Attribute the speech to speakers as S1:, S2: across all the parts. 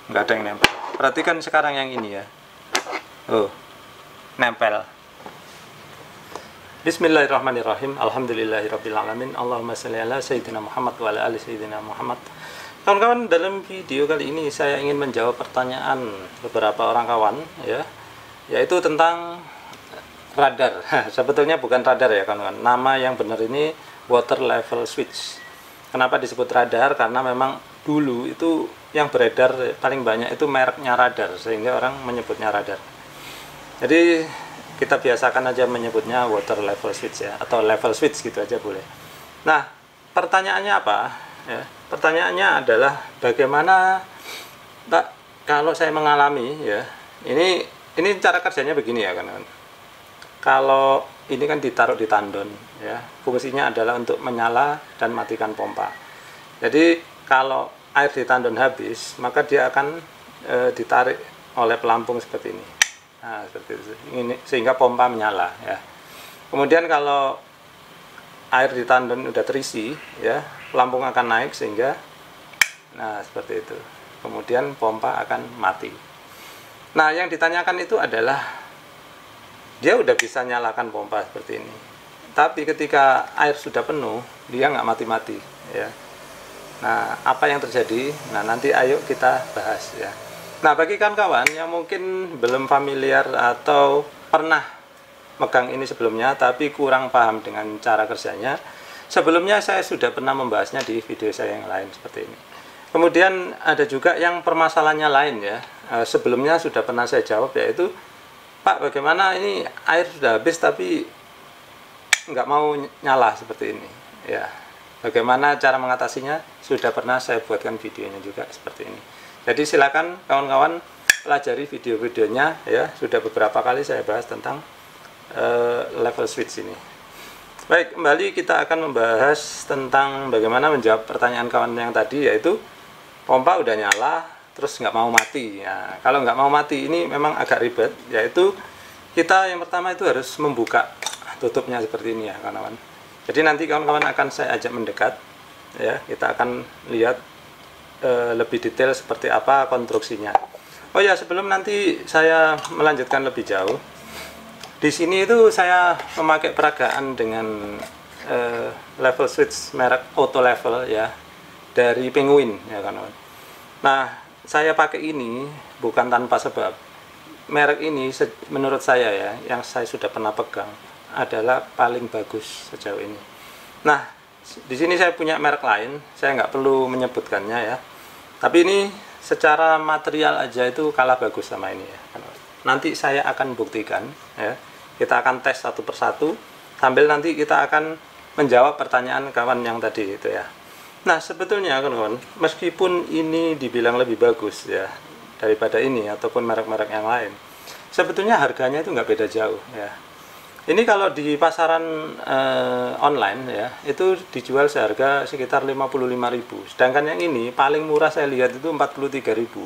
S1: nggak ada yang nempel. Perhatikan sekarang yang ini ya. Oh, nempel. Bismillahirrahmanirrahim. Alhamdulillahirrabbilalamin. Allahumma sholli ala sayyidina Muhammad wa ala ali sayyidina Muhammad. Kawan-kawan, dalam video kali ini saya ingin menjawab pertanyaan beberapa orang kawan ya, yaitu tentang radar. Sebetulnya bukan radar ya kawan-kawan. Nama yang benar ini water level switch. Kenapa disebut radar? Karena memang dulu itu yang beredar paling banyak itu mereknya radar, sehingga orang menyebutnya radar. Jadi kita biasakan aja menyebutnya water level switch ya, atau level switch gitu aja boleh. Nah, pertanyaannya apa? Ya, pertanyaannya adalah bagaimana Pak kalau saya mengalami ya, ini cara kerjanya begini ya kan. Kalau ini kan ditaruh di tandon ya, fungsinya adalah untuk menyala dan matikan pompa. Jadi kalau air di tandon habis, maka dia akan ditarik oleh pelampung seperti ini. Nah, seperti itu. Ini sehingga pompa menyala ya. Kemudian kalau air di tandon udah terisi ya, pelampung akan naik sehingga seperti itu. Kemudian pompa akan mati. Nah, yang ditanyakan itu adalah dia udah bisa nyalakan pompa seperti ini. Tapi ketika air sudah penuh, dia nggak mati-mati ya. Nah, apa yang terjadi? Nah, nanti ayo kita bahas ya. Nah, bagi kawan-kawan yang mungkin belum familiar atau pernah megang ini sebelumnya tapi kurang paham dengan cara kerjanya, sebelumnya saya sudah pernah membahasnya di video saya yang lain seperti ini. Kemudian ada juga yang permasalahannya lain ya, sebelumnya sudah pernah saya jawab, yaitu Pak, bagaimana ini air sudah habis tapi nggak mau nyala seperti ini ya. Bagaimana cara mengatasinya sudah pernah saya buatkan videonya juga seperti ini. Jadi silakan kawan-kawan pelajari video-videonya ya, sudah beberapa kali saya bahas tentang level switch ini. Baik, kembali kita akan membahas tentang bagaimana menjawab pertanyaan kawan yang tadi, yaitu pompa udah nyala terus nggak mau mati ya. Kalau nggak mau mati ini memang agak ribet, yaitu kita yang pertama itu harus membuka tutupnya seperti ini ya kawan-kawan. Jadi nanti kawan-kawan akan saya ajak mendekat ya, kita akan lihat lebih detail seperti apa konstruksinya. Oh ya, sebelum nanti saya melanjutkan lebih jauh, di sini itu saya memakai peragaan dengan level switch merek Auto Level ya, dari Penguin ya kawan-kawan. Nah, saya pakai ini bukan tanpa sebab. Merek ini menurut saya ya, yang saya sudah pernah pegang, adalah paling bagus sejauh ini. Nah, di sini saya punya merek lain, saya nggak perlu menyebutkannya ya. Tapi ini secara material aja itu kalah bagus sama ini ya. Nanti saya akan buktikan ya. Kita akan tes satu persatu sambil nanti kita akan menjawab pertanyaan kawan yang tadi itu ya. Nah, sebetulnya kawan-kawan, meskipun ini dibilang lebih bagus ya daripada ini ataupun merek-merek yang lain, sebetulnya harganya itu nggak beda jauh ya. Ini kalau di pasaran online ya, itu dijual seharga sekitar 55.000. Sedangkan yang ini paling murah saya lihat itu 43.000.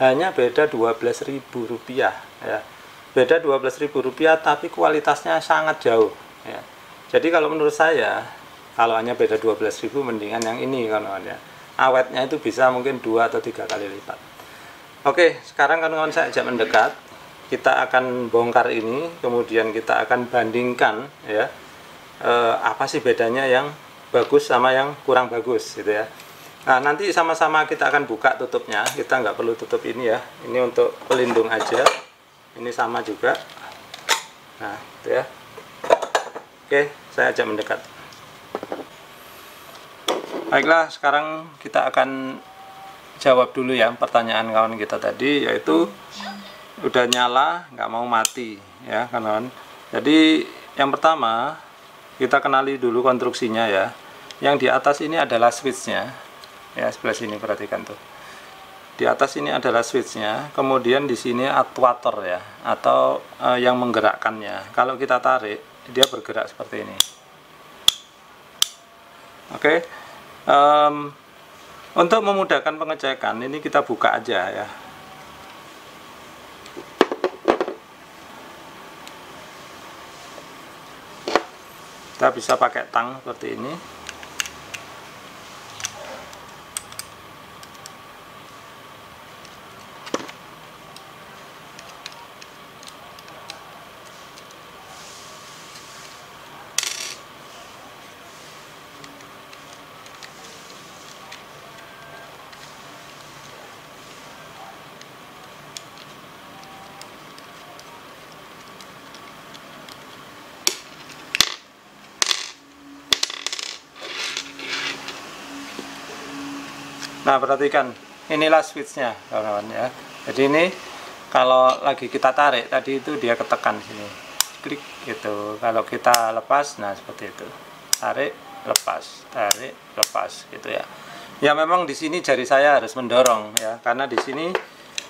S1: Hanya beda 12.000 rupiah ya. Beda 12.000 rupiah tapi kualitasnya sangat jauh ya. Jadi kalau menurut saya, kalau hanya beda 12.000 mendingan yang ini kawan-kawan ya. Awetnya itu bisa mungkin 2 atau 3 kali lipat. Oke, sekarang kawan-kawan saya ajak mendekat. Kita akan bongkar ini, kemudian kita akan bandingkan ya, apa sih bedanya yang bagus sama yang kurang bagus gitu ya. Nah, nanti sama-sama kita akan buka tutupnya, kita nggak perlu tutup ini ya, ini untuk pelindung aja, ini sama juga. Nah itu ya. Oke, saya ajak mendekat. Baiklah, sekarang kita akan jawab dulu ya pertanyaan kawan kita tadi, yaitu udah nyala nggak mau mati ya kawan. Jadi yang pertama kita kenali dulu konstruksinya ya. Yang di atas ini adalah switchnya ya, sebelah sini perhatikan tuh. Di atas ini adalah switchnya, kemudian di sini aktuator ya, atau yang menggerakkannya. Kalau kita tarik dia bergerak seperti ini. Oke. Untuk memudahkan pengecekan ini kita buka aja ya. Kita bisa pakai tang seperti ini. Nah, perhatikan, inilah switchnya kawan-kawan ya. Jadi ini kalau lagi kita tarik tadi itu dia ketekan sini, klik gitu. Kalau kita lepas, nah seperti itu, tarik lepas gitu ya. Ya memang di sini jari saya harus mendorong ya, karena di sini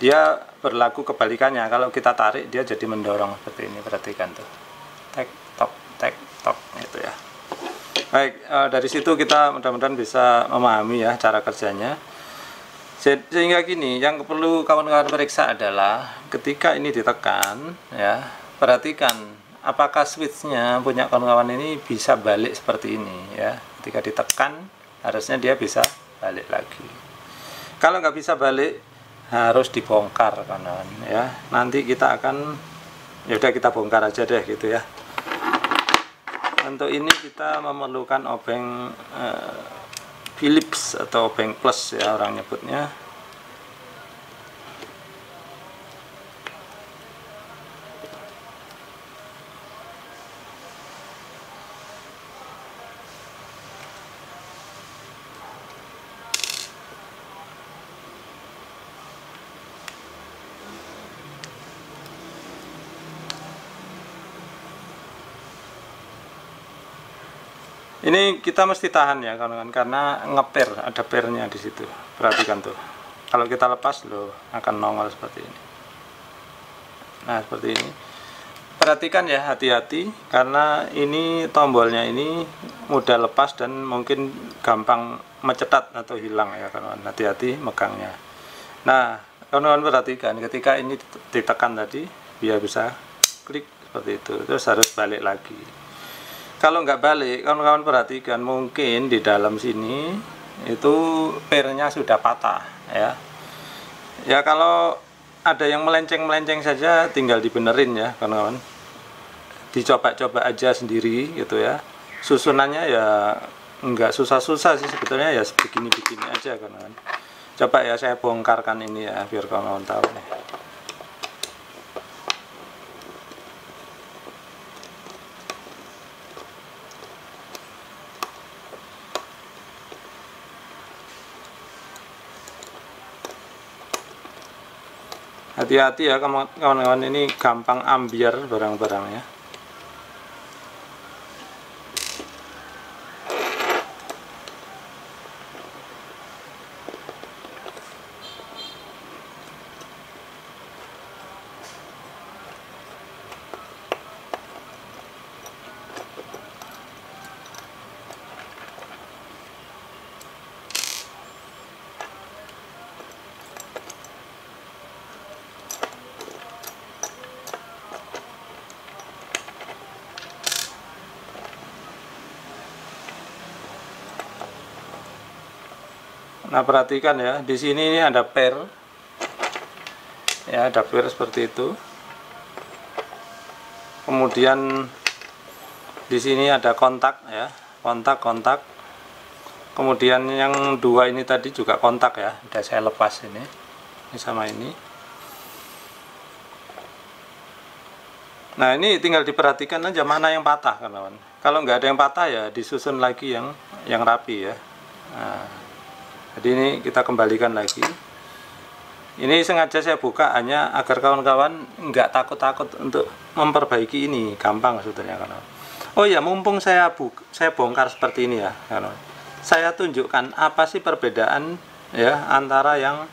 S1: dia berlaku kebalikannya. Kalau kita tarik dia jadi mendorong seperti ini. Perhatikan tuh, tek tok gitu ya. Baik, dari situ kita mudah-mudahan bisa memahami ya cara kerjanya. Sehingga gini, yang perlu kawan-kawan periksa adalah ketika ini ditekan ya, perhatikan apakah switchnya punya kawan-kawan ini bisa balik seperti ini ya. Ketika ditekan harusnya dia bisa balik lagi. Kalau nggak bisa balik harus dibongkar kawan-kawan ya. Nanti kita akan, ya udah kita bongkar aja deh gitu ya. Untuk ini kita memerlukan obeng Philips atau obeng plus ya orang nyebutnya. Ini kita mesti tahan ya kawan-kawan, karena ngeper, ada pernya di situ. Perhatikan tuh. Kalau kita lepas loh akan nongol seperti ini. Nah, seperti ini. Perhatikan ya, hati-hati karena ini tombolnya ini mudah lepas dan mungkin gampang mencetat atau hilang ya kawan-kawan. Hati-hati megangnya. Nah, kawan-kawan perhatikan ketika ini ditekan tadi, dia bisa klik seperti itu. Terus harus balik lagi. Kalau nggak balik, kawan-kawan perhatikan mungkin di dalam sini itu pernya sudah patah ya. Ya kalau ada yang melenceng-melenceng saja tinggal dibenerin ya kawan-kawan. Dicoba-coba aja sendiri gitu ya. Susunannya ya nggak susah-susah sih sebetulnya, ya begini-begini aja kawan-kawan. Coba ya saya bongkarkan ini ya biar kawan-kawan tahu nih. Hati-hati ya kawan-kawan, ini gampang ambiar barang-barangnya. Nah, perhatikan ya, di sini ini ada per. Ya, ada per seperti itu. Kemudian di sini ada kontak ya, kontak. Kemudian yang dua ini tadi juga kontak ya. Udah saya lepas ini sama ini. Nah, ini tinggal diperhatikan aja mana yang patah kawan. Kalau nggak ada yang patah ya disusun lagi yang rapi ya. Nah, jadi ini kita kembalikan lagi. Ini sengaja saya buka hanya agar kawan-kawan nggak takut-takut untuk memperbaiki ini, gampang sebetulnya kawan. Oh ya, mumpung saya bongkar seperti ini ya kawan. Saya tunjukkan apa sih perbedaan ya antara yang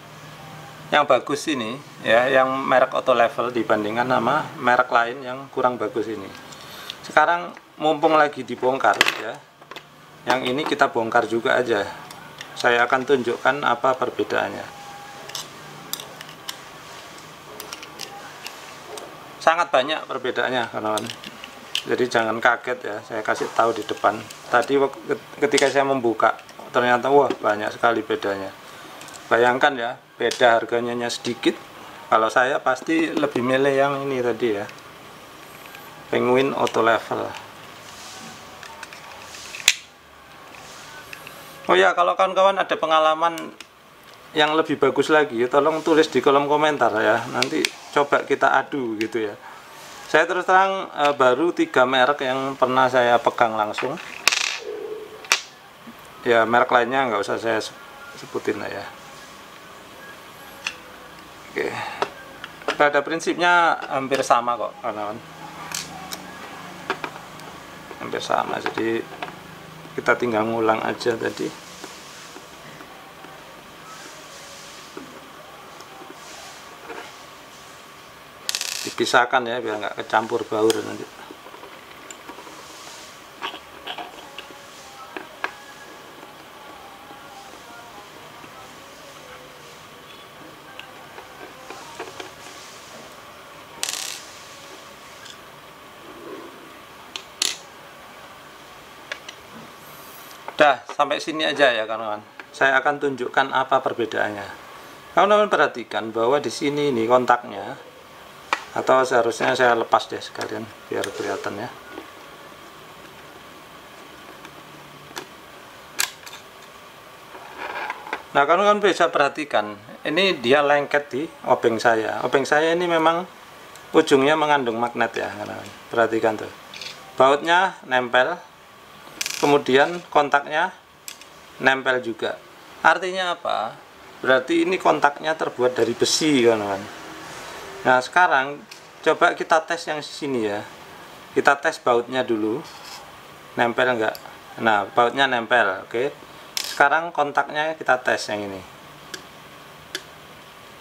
S1: bagus ini ya, yang merek Auto Level dibandingkan sama merek lain yang kurang bagus ini. Sekarang mumpung lagi dibongkar ya, yang ini kita bongkar juga aja. Saya akan tunjukkan apa perbedaannya. Sangat banyak perbedaannya kawan. Jadi jangan kaget ya, saya kasih tahu di depan. Tadi ketika saya membuka ternyata wah banyak sekali bedanya. Bayangkan ya, beda harganya sedikit. Kalau saya pasti lebih milih yang ini tadi ya, Penguin Auto Level. Oh ya, kalau kawan-kawan ada pengalaman yang lebih bagus lagi, tolong tulis di kolom komentar ya. Nanti coba kita adu gitu ya. Saya terus terang baru 3 merek yang pernah saya pegang langsung. Ya merek lainnya nggak usah saya sebutin lah ya. Oke, pada prinsipnya hampir sama kok kawan-kawan, hampir sama, jadi kita tinggal ngulang aja tadi. Dipisahkan ya biar nggak kecampur baur nanti. Udah sampai sini aja ya kawan-kawan. Saya akan tunjukkan apa perbedaannya. Kawan-kawan perhatikan bahwa di sini ini kontaknya, atau seharusnya saya lepas deh sekalian biar kelihatan ya. Nah kawan-kawan bisa perhatikan, ini dia lengket di obeng saya. Obeng saya ini memang ujungnya mengandung magnet ya kawan-kawan. Perhatikan tuh, bautnya nempel, kemudian kontaknya nempel juga. Artinya apa? Berarti ini kontaknya terbuat dari besi kawan-kawan. Nah sekarang coba kita tes yang sini ya. Kita tes bautnya dulu, nempel enggak? Nah bautnya nempel, oke. Sekarang kontaknya kita tes yang ini.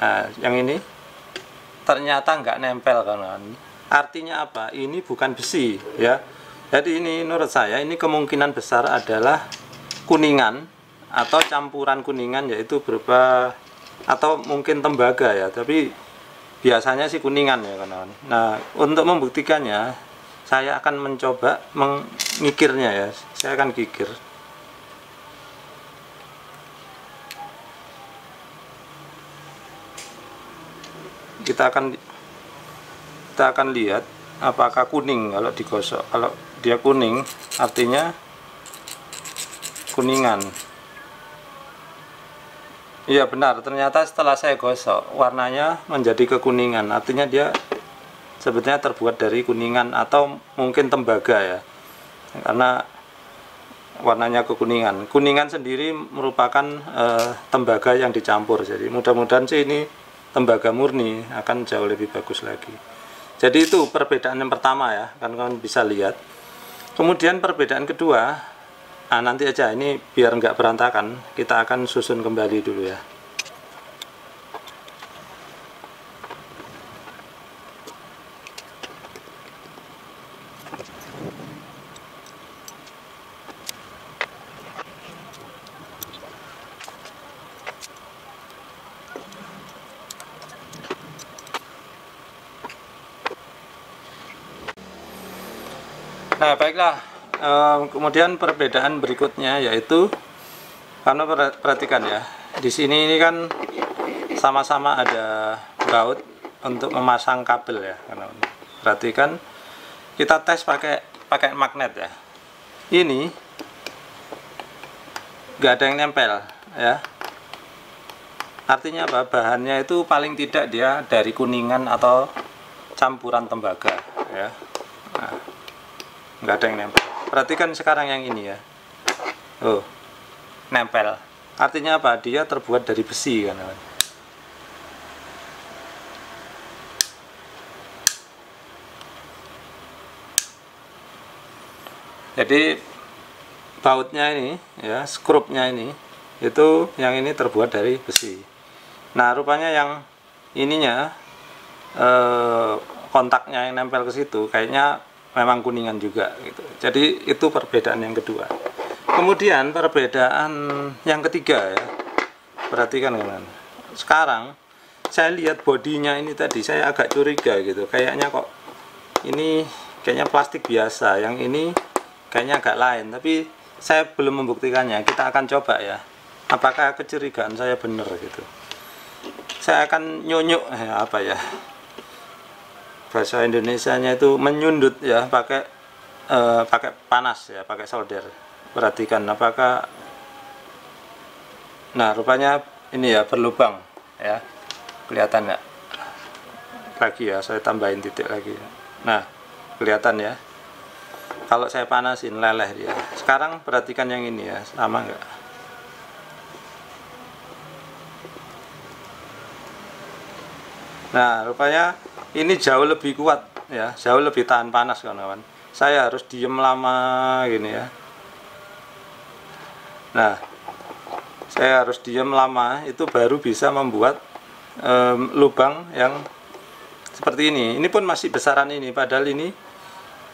S1: Nah yang ini ternyata enggak nempel kawan-kawan. Artinya apa? Ini bukan besi ya. Jadi ini menurut saya ini kemungkinan besar adalah kuningan atau campuran kuningan, yaitu berupa atau mungkin tembaga ya, tapi biasanya sih kuningan ya kawan-kawan. Nah untuk membuktikannya saya akan mencoba mengikirnya ya. Saya akan kikir. Kita akan lihat apakah kuning kalau digosok. Kalau dia kuning artinya kuningan. Iya benar, ternyata setelah saya gosok warnanya menjadi kekuningan, artinya dia sebetulnya terbuat dari kuningan atau mungkin tembaga ya, karena warnanya kekuningan. Kuningan sendiri merupakan tembaga yang dicampur, jadi mudah-mudahan sih ini tembaga murni, akan jauh lebih bagus lagi. Jadi itu perbedaan yang pertama ya, kan kalian bisa lihat. Kemudian perbedaan kedua, nah nanti aja ini biar nggak berantakan, kita akan susun kembali dulu ya. Nah baiklah, kemudian perbedaan berikutnya yaitu, karena perhatikan ya, di sini ini kan sama-sama ada baut untuk memasang kabel ya. Perhatikan, kita tes pakai magnet ya. Ini nggak ada yang nempel ya. Artinya apa? Bahannya itu paling tidak dia dari kuningan atau campuran tembaga ya. Nah, nggak ada yang nempel. Perhatikan sekarang yang ini ya. Oh, nempel. Artinya apa? Dia terbuat dari besi kan. Jadi bautnya ini ya, skrupnya ini itu yang ini terbuat dari besi. Nah rupanya yang ininya kontaknya yang nempel ke situ kayaknya memang kuningan juga gitu. Jadi itu perbedaan yang kedua. Kemudian perbedaan yang ketiga ya, perhatikan kawan. Sekarang saya lihat bodinya ini tadi saya agak curiga gitu, kayaknya kok ini kayaknya plastik biasa, yang ini kayaknya agak lain, tapi saya belum membuktikannya. Kita akan coba ya, apakah kecurigaan saya benar gitu. Saya akan nyunyuk apa ya, bahasa Indonesianya itu menyundut ya, pakai panas ya, pakai solder. Perhatikan apakah, nah rupanya ini ya berlubang ya, kelihatan nggak? Lagi ya, saya tambahin titik lagi. Nah kelihatan ya, kalau saya panasin leleh dia. Sekarang perhatikan yang ini ya, sama nggak? Nah, rupanya ini jauh lebih kuat ya, jauh lebih tahan panas kawan-kawan. Saya harus diem lama gini ya. Nah, saya harus diem lama itu baru bisa membuat lubang yang seperti ini. Ini pun masih besaran ini, padahal ini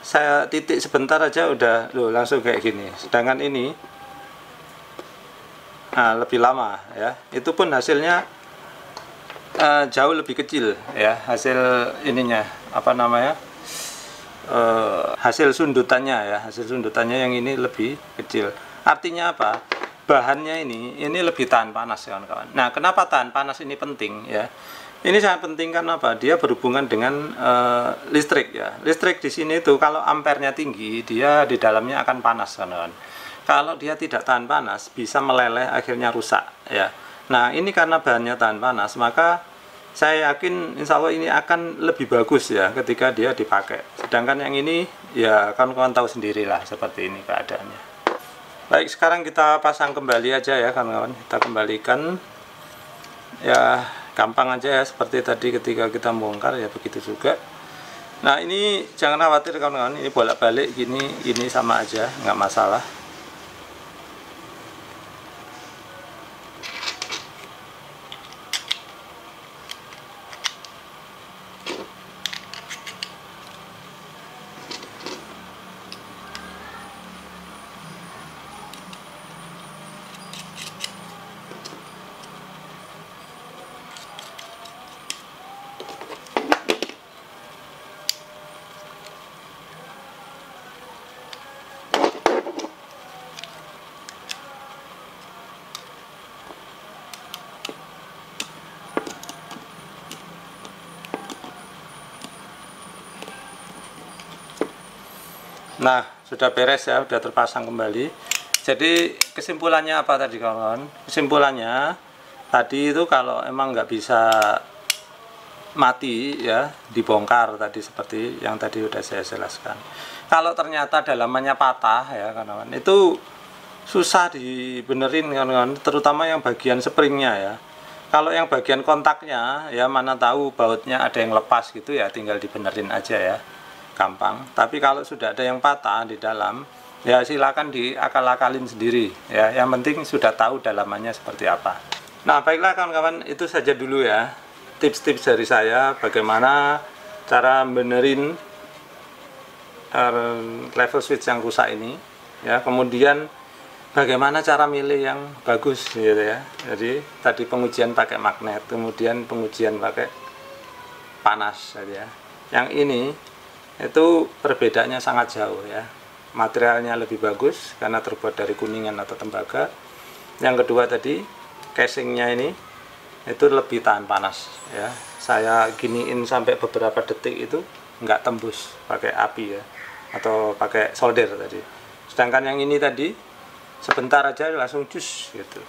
S1: saya titik sebentar aja udah loh langsung kayak gini. Sedangkan ini lebih lama ya. Itu pun hasilnya jauh lebih kecil ya, hasil ininya apa namanya? Hasil sundutannya ya, hasil sundutannya yang ini lebih kecil. Artinya apa? Bahannya ini lebih tahan panas kawan-kawan. Nah, kenapa tahan panas ini penting ya? Ini sangat penting karena apa? Dia berhubungan dengan listrik ya. Listrik di sini itu kalau ampernya tinggi, dia di dalamnya akan panas kawan-kawan. Kalau dia tidak tahan panas, bisa meleleh akhirnya rusak ya. Nah, ini karena bahannya tahan panas, maka saya yakin insya Allah ini akan lebih bagus ya ketika dia dipakai. Sedangkan yang ini ya kawan-kawan tahu sendirilah seperti ini keadaannya. Baik, sekarang kita pasang kembali aja ya kawan-kawan. Kita kembalikan ya, gampang aja ya, seperti tadi ketika kita bongkar ya begitu juga. Nah, ini jangan khawatir kawan-kawan, ini bolak-balik gini sama aja, nggak masalah. Nah, sudah beres ya, sudah terpasang kembali. Jadi kesimpulannya apa tadi kawan? Kesimpulannya tadi itu kalau emang nggak bisa mati ya, dibongkar tadi seperti yang tadi udah saya jelaskan. Kalau ternyata dalamannya patah ya kawan, itu susah dibenerin kawan, terutama yang bagian springnya ya. Kalau yang bagian kontaknya ya, mana tahu bautnya ada yang lepas gitu ya, tinggal dibenerin aja ya, gampang. Tapi kalau sudah ada yang patah di dalam ya, silakan diakal-akalin sendiri ya, yang penting sudah tahu dalamannya seperti apa. Nah, baiklah kawan-kawan, itu saja dulu ya tips-tips dari saya bagaimana cara benerin level switch yang rusak ini ya. Kemudian bagaimana cara milih yang bagus gitu ya. Jadi tadi pengujian pakai magnet, kemudian pengujian pakai panas gitu ya. Yang ini itu perbedaannya sangat jauh ya. Materialnya lebih bagus karena terbuat dari kuningan atau tembaga. Yang kedua tadi casingnya ini itu lebih tahan panas ya. Saya giniin sampai beberapa detik itu nggak tembus pakai api ya, atau pakai solder tadi. Sedangkan yang ini tadi sebentar aja langsung cus gitu.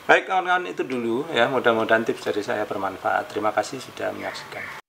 S1: Baik kawan-kawan, itu dulu ya, mudah-mudahan tips dari saya bermanfaat. Terima kasih sudah menyaksikan.